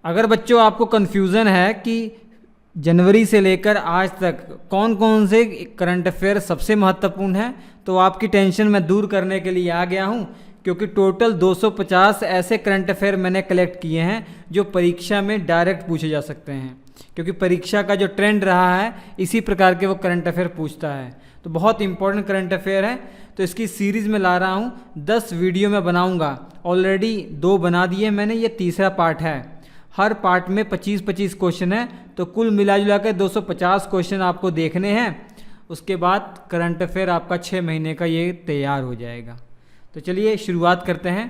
अगर बच्चों आपको कन्फ्यूज़न है कि जनवरी से लेकर आज तक कौन कौन से करंट अफेयर सबसे महत्वपूर्ण हैं, तो आपकी टेंशन मैं दूर करने के लिए आ गया हूँ, क्योंकि टोटल 250 ऐसे करंट अफेयर मैंने कलेक्ट किए हैं जो परीक्षा में डायरेक्ट पूछे जा सकते हैं, क्योंकि परीक्षा का जो ट्रेंड रहा है इसी प्रकार के वो करंट अफेयर पूछता है। तो बहुत इंपॉर्टेंट करंट अफेयर है, तो इसकी सीरीज़ में ला रहा हूँ। 10 वीडियो में बनाऊँगा, ऑलरेडी 2 बना दिए मैंने, ये तीसरा पार्ट है। हर पार्ट में 25-25 क्वेश्चन है, तो कुल मिला जुला के 250 क्वेश्चन आपको देखने हैं। उसके बाद करंट अफेयर आपका 6 महीने का ये तैयार हो जाएगा। तो चलिए शुरुआत करते हैं।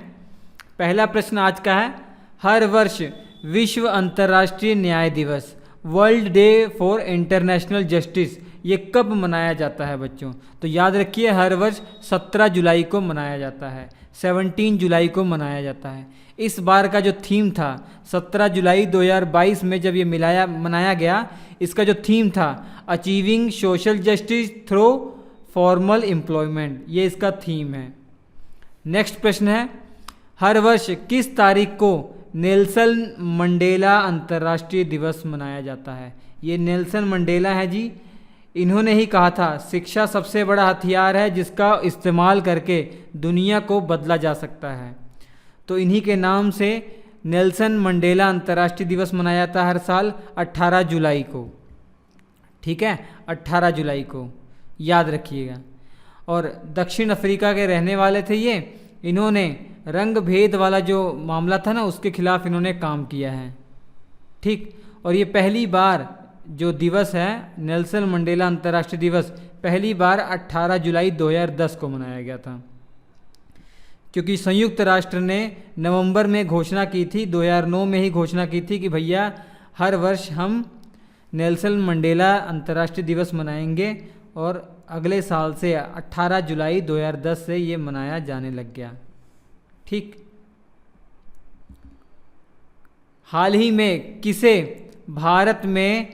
पहला प्रश्न आज का है, हर वर्ष विश्व अंतर्राष्ट्रीय न्याय दिवस, world day for international justice, ये कब मनाया जाता है बच्चों? तो याद रखिए, हर वर्ष 17 जुलाई को मनाया जाता है, 17 जुलाई को मनाया जाता है। इस बार का जो थीम था 17 जुलाई 2022 में जब ये मनाया गया, इसका जो थीम था achieving social justice through formal employment, ये इसका थीम है। नेक्स्ट प्रश्न है, हर वर्ष किस तारीख को नेल्सन मंडेला अंतर्राष्ट्रीय दिवस मनाया जाता है? ये नेल्सन मंडेला है जी, इन्होंने ही कहा था शिक्षा सबसे बड़ा हथियार है जिसका इस्तेमाल करके दुनिया को बदला जा सकता है। तो इन्हीं के नाम से नेल्सन मंडेला अंतर्राष्ट्रीय दिवस मनाया जाता है हर साल 18 जुलाई को। ठीक है, 18 जुलाई को याद रखिएगा। और दक्षिण अफ्रीका के रहने वाले थे ये, इन्होंने रंग भेद वाला जो मामला था ना, उसके खिलाफ इन्होंने काम किया है। ठीक, और ये पहली बार जो दिवस है नेल्सन मंडेला अंतर्राष्ट्रीय दिवस, पहली बार 18 जुलाई 2010 को मनाया गया था, क्योंकि संयुक्त राष्ट्र ने नवंबर में घोषणा की थी, 2009 में ही घोषणा की थी कि भैया हर वर्ष हम नेल्सन मंडेला अंतर्राष्ट्रीय दिवस मनाएंगे, और अगले साल से 18 जुलाई 2010 से ये मनाया जाने लग गया। ठीक, हाल ही में किसे भारत में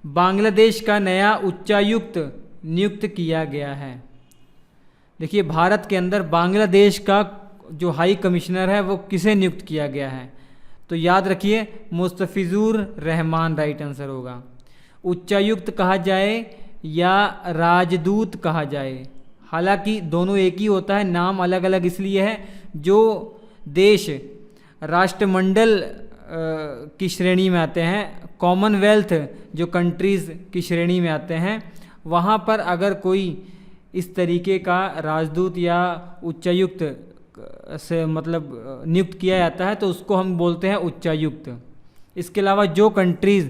बांग्लादेश का नया उच्चायुक्त नियुक्त किया गया है? देखिए, भारत के अंदर बांग्लादेश का जो हाई कमिश्नर है वो किसे नियुक्त किया गया है? तो याद रखिए, मुस्तफिजुर रहमान राइट आंसर होगा। उच्चायुक्त कहा जाए या राजदूत कहा जाए, हालांकि दोनों एक ही होता है, नाम अलग अलग इसलिए है, जो देश राष्ट्रमंडल की श्रेणी में आते हैं, कॉमनवेल्थ जो कंट्रीज़ की श्रेणी में आते हैं, वहाँ पर अगर कोई इस तरीके का राजदूत या उच्चायुक्त से मतलब नियुक्त किया जाता है तो उसको हम बोलते हैं उच्चायुक्त। इसके अलावा जो कंट्रीज़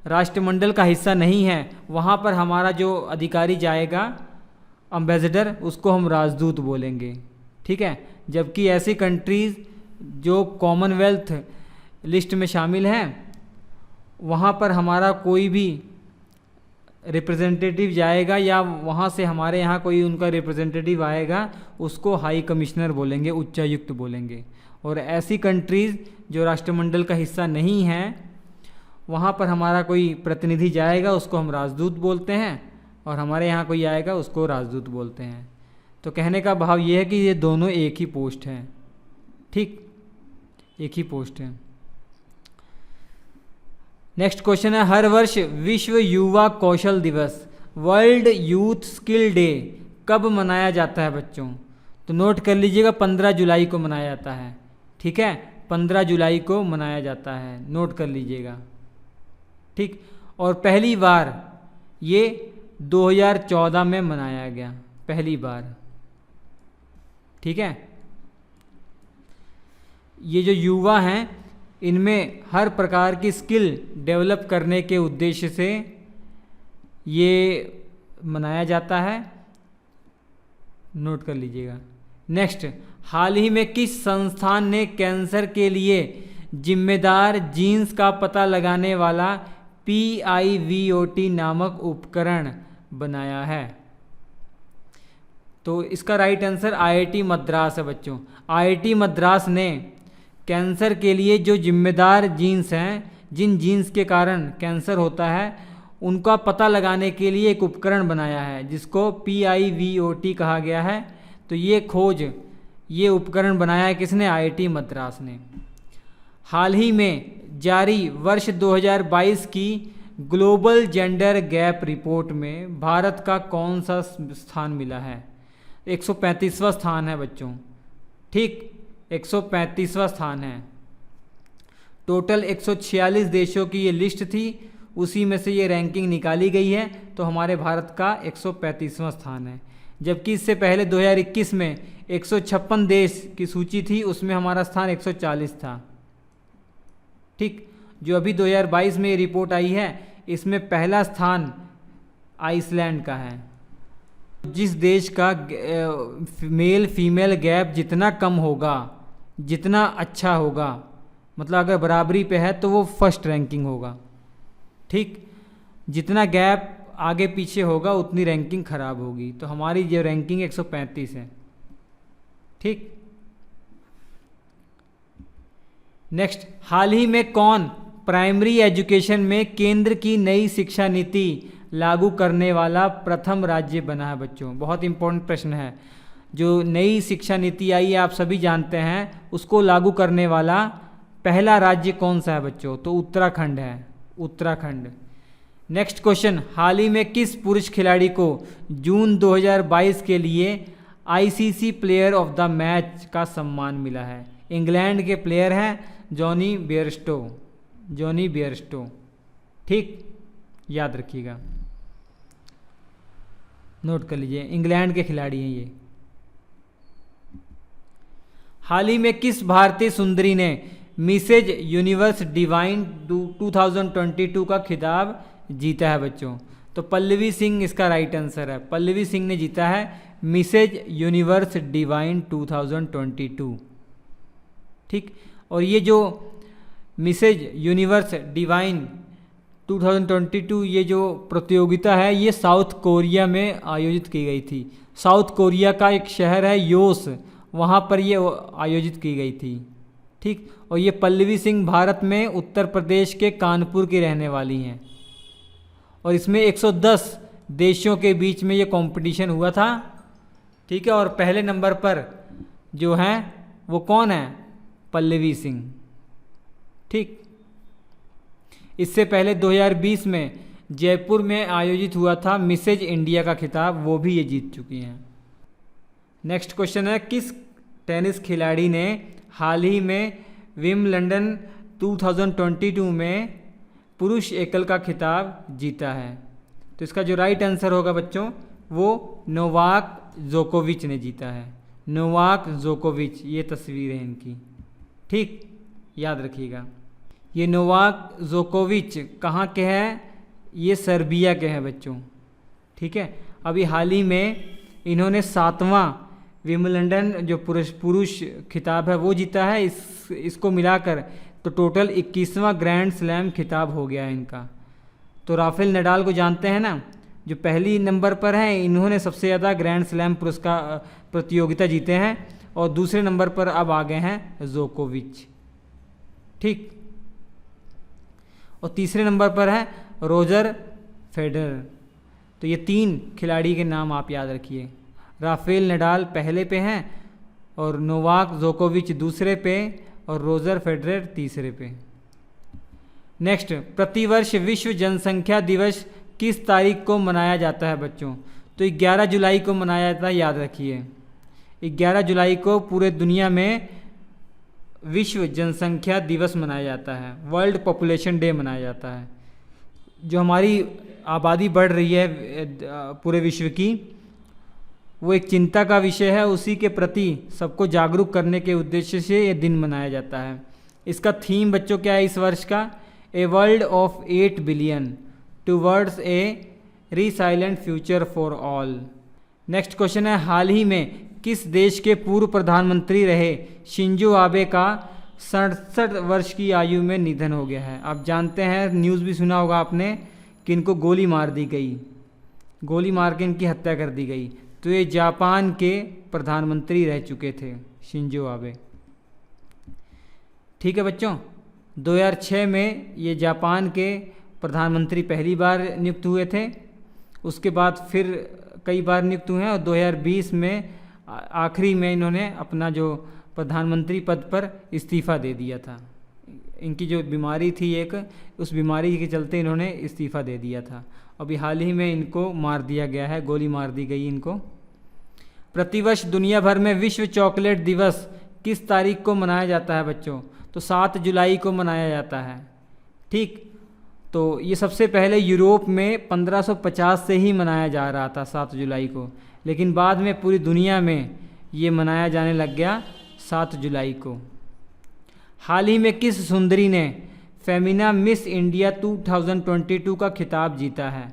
राष्ट्रमंडल का हिस्सा नहीं है, वहाँ पर हमारा जो अधिकारी जाएगा एम्बेसडर, उसको हम राजदूत बोलेंगे। ठीक है, जबकि ऐसी कंट्रीज़ जो कॉमनवेल्थ लिस्ट में शामिल हैं, वहाँ पर हमारा कोई भी रिप्रेजेंटेटिव जाएगा या वहाँ से हमारे यहाँ कोई उनका रिप्रेजेंटेटिव आएगा, उसको हाई कमिश्नर बोलेंगे, उच्चायुक्त बोलेंगे। और ऐसी कंट्रीज़ जो राष्ट्रमंडल का हिस्सा नहीं हैं, वहाँ पर हमारा कोई प्रतिनिधि जाएगा, उसको हम राजदूत बोलते हैं, और हमारे यहाँ कोई आएगा उसको राजदूत बोलते हैं। तो कहने का भाव ये है कि ये दोनों एक ही पोस्ट हैं। ठीक, एक ही पोस्ट है। नेक्स्ट क्वेश्चन है, हर वर्ष विश्व युवा कौशल दिवस, वर्ल्ड यूथ स्किल डे कब मनाया जाता है बच्चों? तो नोट कर लीजिएगा, 15 जुलाई को मनाया जाता है। ठीक है, 15 जुलाई को मनाया जाता है, नोट कर लीजिएगा। ठीक, और पहली बार ये 2014 में मनाया गया, पहली बार। ठीक है, ये जो युवा हैं, इनमें हर प्रकार की स्किल डेवलप करने के उद्देश्य से ये मनाया जाता है, नोट कर लीजिएगा। नेक्स्ट, हाल ही में किस संस्थान ने कैंसर के लिए जिम्मेदार जीन्स का पता लगाने वाला PIVOT नामक उपकरण बनाया है? तो इसका राइट आंसर IIT मद्रास है बच्चों। IIT मद्रास ने कैंसर के लिए जो जिम्मेदार जीन्स हैं, जिन जीन्स के कारण कैंसर होता है, उनका पता लगाने के लिए एक उपकरण बनाया है जिसको PIVOT कहा गया है। तो ये खोज, ये उपकरण बनाया है किसने? IIT मद्रास ने। हाल ही में जारी वर्ष 2022 की ग्लोबल जेंडर गैप रिपोर्ट में भारत का कौन सा स्थान मिला है? 135वां स्थान है बच्चों, ठीक, 135वां स्थान है। टोटल 146 देशों की ये लिस्ट थी, उसी में से ये रैंकिंग निकाली गई है, तो हमारे भारत का 135वां स्थान है। जबकि इससे पहले 2021 में 156 देश की सूची थी, उसमें हमारा स्थान 140 था, ठीक। जो अभी 2022 में ये रिपोर्ट आई है, इसमें पहला स्थान आइसलैंड का है। जिस देश का मेल फीमेल गैप जितना कम होगा, जितना अच्छा होगा, मतलब अगर बराबरी पे है तो वो फर्स्ट रैंकिंग होगा, ठीक। जितना गैप आगे पीछे होगा उतनी रैंकिंग खराब होगी। तो हमारी जो रैंकिंग 135 है, ठीक। नेक्स्ट, हाल ही में कौन प्राइमरी एजुकेशन में केंद्र की नई शिक्षा नीति लागू करने वाला प्रथम राज्य बना है? बच्चों, बहुत इंपॉर्टेंट प्रश्न है। जो नई शिक्षा नीति आई है, आप सभी जानते हैं, उसको लागू करने वाला पहला राज्य कौन सा है बच्चों? तो उत्तराखंड है, उत्तराखंड। नेक्स्ट क्वेश्चन, हाल ही में किस पुरुष खिलाड़ी को जून 2022 के लिए ICC player of the match का सम्मान मिला है? इंग्लैंड के प्लेयर हैं जॉनी बेयरस्टो, जॉनी बेयरस्टो, ठीक, याद रखिएगा, नोट कर लीजिए, इंग्लैंड के खिलाड़ी हैं ये। हाल ही में किस भारतीय सुंदरी ने मिसेज यूनिवर्स डिवाइन 2022 का खिताब जीता है बच्चों? तो पल्लवी सिंह इसका राइट आंसर है। पल्लवी सिंह ने जीता है मिसेज यूनिवर्स डिवाइन 2022, ठीक। और ये जो मिसेज यूनिवर्स डिवाइन 2022 ये जो प्रतियोगिता है, ये साउथ कोरिया में आयोजित की गई थी। साउथ कोरिया का एक शहर है योस, वहाँ पर ये आयोजित की गई थी, ठीक। और ये पल्लवी सिंह भारत में उत्तर प्रदेश के कानपुर की रहने वाली हैं। और इसमें 110 देशों के बीच में ये कंपटीशन हुआ था, ठीक है। और पहले नंबर पर जो हैं वो कौन है? पल्लवी सिंह, ठीक। इससे पहले 2020 में जयपुर में आयोजित हुआ था मिसेज इंडिया का खिताब, वो भी ये जीत चुकी हैं। नेक्स्ट क्वेश्चन है, किस टेनिस खिलाड़ी ने हाल ही में विंबलडन 2022 में पुरुष एकल का खिताब जीता है? तो इसका जो राइट आंसर होगा बच्चों, वो नोवाक जोकोविच ने जीता है। नोवाक जोकोविच, ये तस्वीर है इनकी, ठीक, याद रखिएगा। ये नोवाक जोकोविच कहाँ के हैं? ये सर्बिया के हैं बच्चों, ठीक है। अभी हाल ही में इन्होंने 7वां विंबलडन जो पुरुष खिताब है वो जीता है। इसको मिलाकर तो टोटल 21वां ग्रैंड स्लैम खिताब हो गया है इनका। तो राफेल नडाल को जानते हैं ना, जो पहली नंबर पर हैं, इन्होंने सबसे ज़्यादा ग्रैंड स्लैम पुरस्कार प्रतियोगिता जीते हैं। और दूसरे नंबर पर अब आ गए हैं जोकोविच, ठीक। और तीसरे नंबर पर है रोजर फेडरर। तो ये 3 खिलाड़ी के नाम आप याद रखिए। राफेल नडाल पहले पे हैं, और नोवाक जोकोविच दूसरे पे, और रोजर फेडरर तीसरे पे। नेक्स्ट, प्रतिवर्ष विश्व जनसंख्या दिवस किस तारीख को मनाया जाता है बच्चों? तो 11 जुलाई को मनाया जाता है, याद रखिए। 11 जुलाई को पूरे दुनिया में विश्व जनसंख्या दिवस मनाया जाता है, वर्ल्ड पॉपुलेशन डे मनाया जाता है। जो हमारी आबादी बढ़ रही है पूरे विश्व की, वो एक चिंता का विषय है। उसी के प्रति सबको जागरूक करने के उद्देश्य से ये दिन मनाया जाता है। इसका थीम बच्चों क्या है इस वर्ष का? A world of 8 billion towards a resilient future for all. Next question है, हाल ही में किस देश के पूर्व प्रधानमंत्री रहे शिंजो आबे का 67 वर्ष की आयु में निधन हो गया है? आप जानते हैं, न्यूज़ भी सुना होगा आपने कि इनको गोली मार दी गई, गोली मार के इनकी हत्या कर दी गई। तो ये जापान के प्रधानमंत्री रह चुके थे शिंजो आबे, ठीक है बच्चों। 2006 में ये जापान के प्रधानमंत्री पहली बार नियुक्त हुए थे, उसके बाद फिर कई बार नियुक्त हुए हैं, और 2020 में आखिरी में इन्होंने अपना जो प्रधानमंत्री पद पर इस्तीफ़ा दे दिया था। इनकी जो बीमारी थी एक, उस बीमारी के चलते इन्होंने इस्तीफ़ा दे दिया था। अभी हाल ही में इनको मार दिया गया है, गोली मार दी गई इनको। प्रतिवर्ष दुनिया भर में विश्व चॉकलेट दिवस किस तारीख को मनाया जाता है बच्चों? तो 7 जुलाई को मनाया जाता है। ठीक, तो ये सबसे पहले यूरोप में 1550 से ही मनाया जा रहा था 7 जुलाई को, लेकिन बाद में पूरी दुनिया में ये मनाया जाने लग गया 7 जुलाई को। हाल ही में किस सुंदरी ने फेमिना मिस इंडिया 2022 का खिताब जीता है?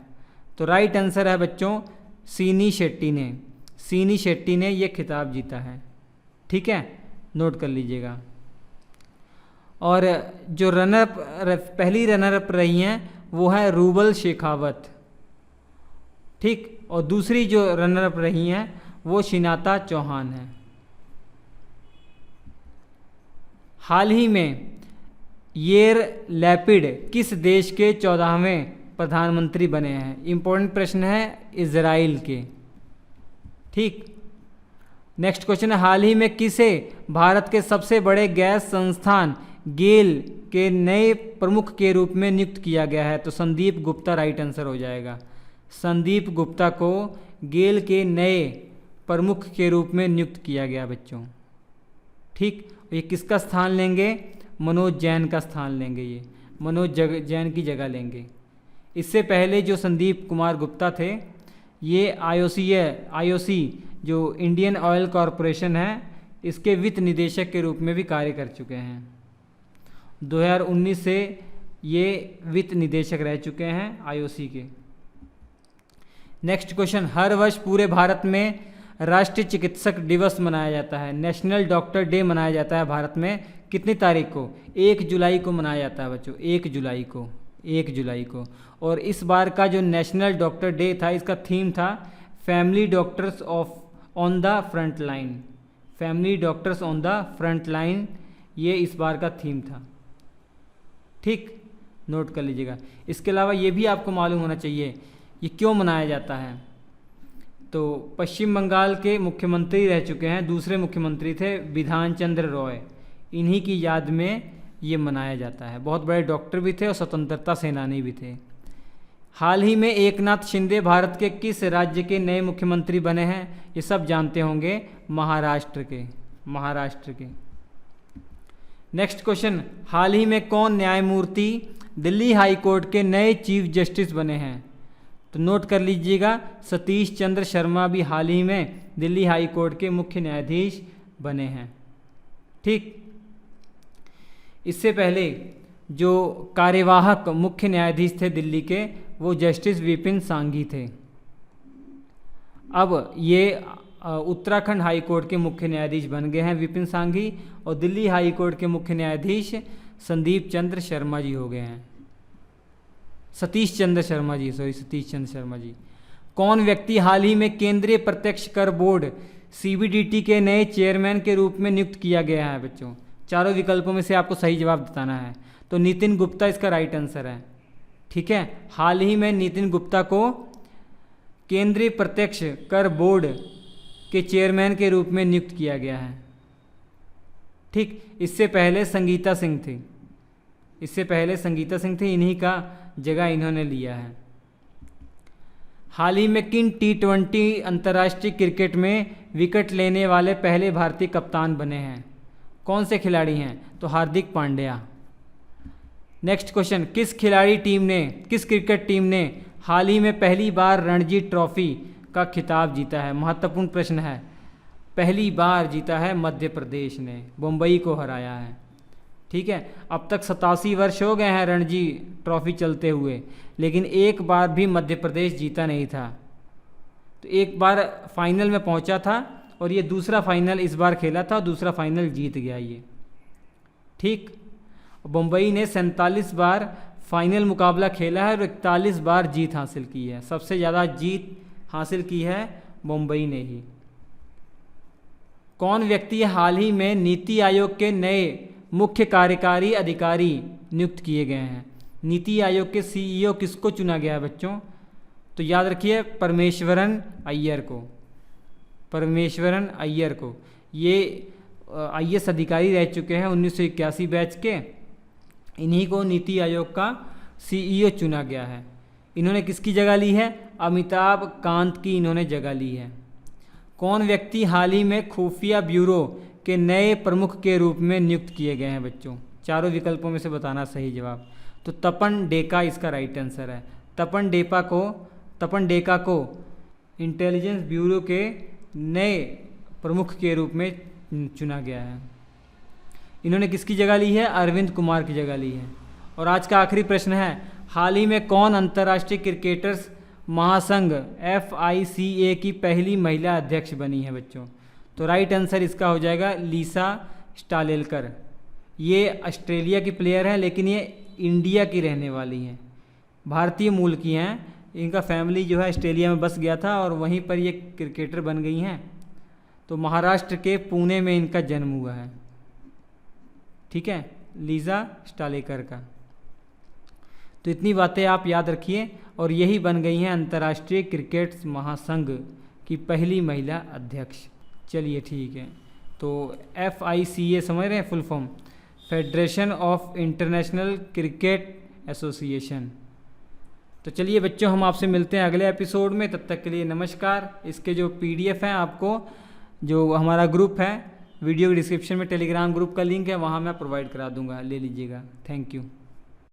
तो राइट आंसर है बच्चों सीनी शेट्टी ने। सीनी शेट्टी ने ये खिताब जीता है। ठीक है, नोट कर लीजिएगा। और जो पहली रनर अप रही हैं वो है रूबल शेखावत। ठीक, और दूसरी जो रनर अप रही हैं वो शिनाता चौहान है। हाल ही में येर लैपिड किस देश के 14वें प्रधानमंत्री बने हैं? इम्पोर्टेंट प्रश्न है, इजराइल के। ठीक, नेक्स्ट क्वेश्चन है, हाल ही में किसे भारत के सबसे बड़े गैस संस्थान गेल के नए प्रमुख के रूप में नियुक्त किया गया है? तो संदीप गुप्ता राइट आंसर हो जाएगा। संदीप गुप्ता को गेल के नए प्रमुख के रूप में नियुक्त किया गया बच्चों। ठीक, ये किसका स्थान लेंगे? मनोज जैन का स्थान लेंगे। ये मनोज जैन की जगह लेंगे। इससे पहले जो संदीप कुमार गुप्ता थे ये आईओसी जो इंडियन ऑयल कॉरपोरेशन है इसके वित्त निदेशक के रूप में भी कार्य कर चुके हैं। 2019 से ये वित्त निदेशक रह चुके हैं आईओसी के। नेक्स्ट क्वेश्चन, हर वर्ष पूरे भारत में राष्ट्रीय चिकित्सक दिवस मनाया जाता है, नेशनल डॉक्टर डे मनाया जाता है भारत में कितनी तारीख को? 1 जुलाई को मनाया जाता है बच्चों, 1 जुलाई को। और इस बार का जो नेशनल डॉक्टर डे था इसका थीम था family doctors on the front line. Family doctors on the front line, ये इस बार का थीम था। ठीक, नोट कर लीजिएगा। इसके अलावा ये भी आपको मालूम होना चाहिए ये क्यों मनाया जाता है। तो पश्चिम बंगाल के मुख्यमंत्री रह चुके हैं, दूसरे मुख्यमंत्री थे बिधान चंद्र रॉय, इन्हीं की याद में ये मनाया जाता है। बहुत बड़े डॉक्टर भी थे और स्वतंत्रता सेनानी भी थे। हाल ही में एकनाथ शिंदे भारत के किस राज्य के नए मुख्यमंत्री बने हैं? ये सब जानते होंगे, महाराष्ट्र के। नेक्स्ट क्वेश्चन, हाल ही में कौन न्यायमूर्ति दिल्ली हाई कोर्ट के नए चीफ जस्टिस बने हैं? तो नोट कर लीजिएगा, सतीश चंद्र शर्मा भी हाल ही में दिल्ली हाई कोर्ट के मुख्य न्यायाधीश बने हैं। ठीक, इससे पहले जो कार्यवाहक मुख्य न्यायाधीश थे दिल्ली के वो जस्टिस विपिन सांघी थे। अब ये उत्तराखंड हाई कोर्ट के मुख्य न्यायाधीश बन गए हैं विपिन सांघी, और दिल्ली हाई कोर्ट के मुख्य न्यायाधीश संदीप चंद्र शर्मा जी हो गए हैं। सतीश चंद्र शर्मा जी। कौन व्यक्ति हाल ही में केंद्रीय प्रत्यक्ष कर बोर्ड सीबीडीटी के नए चेयरमैन के रूप में नियुक्त किया गया है बच्चों? चारों विकल्पों में से आपको सही जवाब बताना है। तो नितिन गुप्ता इसका राइट आंसर है। ठीक है, हाल ही में नितिन गुप्ता को केंद्रीय प्रत्यक्ष कर बोर्ड के चेयरमैन के रूप में नियुक्त किया गया है। ठीक, इससे पहले संगीता सिंह थी, इन्हीं का जगह इन्होंने लिया है। हाल ही में किन T20 अंतर्राष्ट्रीय क्रिकेट में विकेट लेने वाले पहले भारतीय कप्तान बने हैं? कौन से खिलाड़ी हैं? तो हार्दिक पांड्या। नेक्स्ट क्वेश्चन, किस क्रिकेट टीम ने हाल ही में पहली बार रणजी ट्रॉफी का खिताब जीता है? महत्वपूर्ण प्रश्न है। पहली बार जीता है मध्य प्रदेश ने, मुंबई को हराया है। ठीक है, अब तक 87 वर्ष हो गए हैं रणजी ट्रॉफी चलते हुए, लेकिन एक बार भी मध्य प्रदेश जीता नहीं था। तो एक बार फाइनल में पहुंचा था और ये दूसरा फाइनल इस बार खेला था, दूसरा फाइनल जीत गया ये। ठीक, मुंबई ने 47 बार फाइनल मुकाबला खेला है और 41 बार जीत हासिल की है। सबसे ज़्यादा जीत हासिल की है मुंबई ने ही। कौन व्यक्ति हाल ही में नीति आयोग के नए मुख्य कार्यकारी अधिकारी नियुक्त किए गए हैं? नीति आयोग के CEO किसको चुना गया है बच्चों? तो याद रखिए परमेश्वरन अय्यर को। ये IAS अधिकारी रह चुके हैं 1981 बैच के, इन्हीं को नीति आयोग का CEO चुना गया है। इन्होंने किसकी जगह ली है? अमिताभ कांत की इन्होंने जगह ली है। कौन व्यक्ति हाल ही में खुफिया ब्यूरो के नए प्रमुख के रूप में नियुक्त किए गए हैं बच्चों? चारों विकल्पों में से बताना सही जवाब। तो तपन डेका इसका राइट आंसर है। तपन डेका को इंटेलिजेंस ब्यूरो के नए प्रमुख के रूप में चुना गया है। इन्होंने किसकी जगह ली है? अरविंद कुमार की जगह ली है। और आज का आखिरी प्रश्न है, हाल ही में कौन अंतर्राष्ट्रीय क्रिकेटर्स महासंघ FICA की पहली महिला अध्यक्ष बनी है बच्चों? तो राइट आंसर इसका हो जाएगा लीसा स्टालेलकर। ये ऑस्ट्रेलिया की प्लेयर है, लेकिन ये इंडिया की रहने वाली हैं, भारतीय मूल की हैं। इनका फैमिली जो है ऑस्ट्रेलिया में बस गया था और वहीं पर ये क्रिकेटर बन गई हैं। तो महाराष्ट्र के पुणे में इनका जन्म हुआ है। ठीक है, लीजा स्टालेकर का। तो इतनी बातें आप याद रखिए और यही बन गई हैं अंतर्राष्ट्रीय क्रिकेट महासंघ की पहली महिला अध्यक्ष। चलिए ठीक है, तो FICA समझ रहे हैं full form? Federation of international cricket association. तो चलिए बच्चों, हम आपसे मिलते हैं अगले एपिसोड में। तब तक के लिए नमस्कार। इसके जो PDF हैं, आपको जो हमारा ग्रुप है, वीडियो के डिस्क्रिप्शन में टेलीग्राम ग्रुप का लिंक है, वहाँ मैं प्रोवाइड करा दूंगा, ले लीजिएगा। Thank you.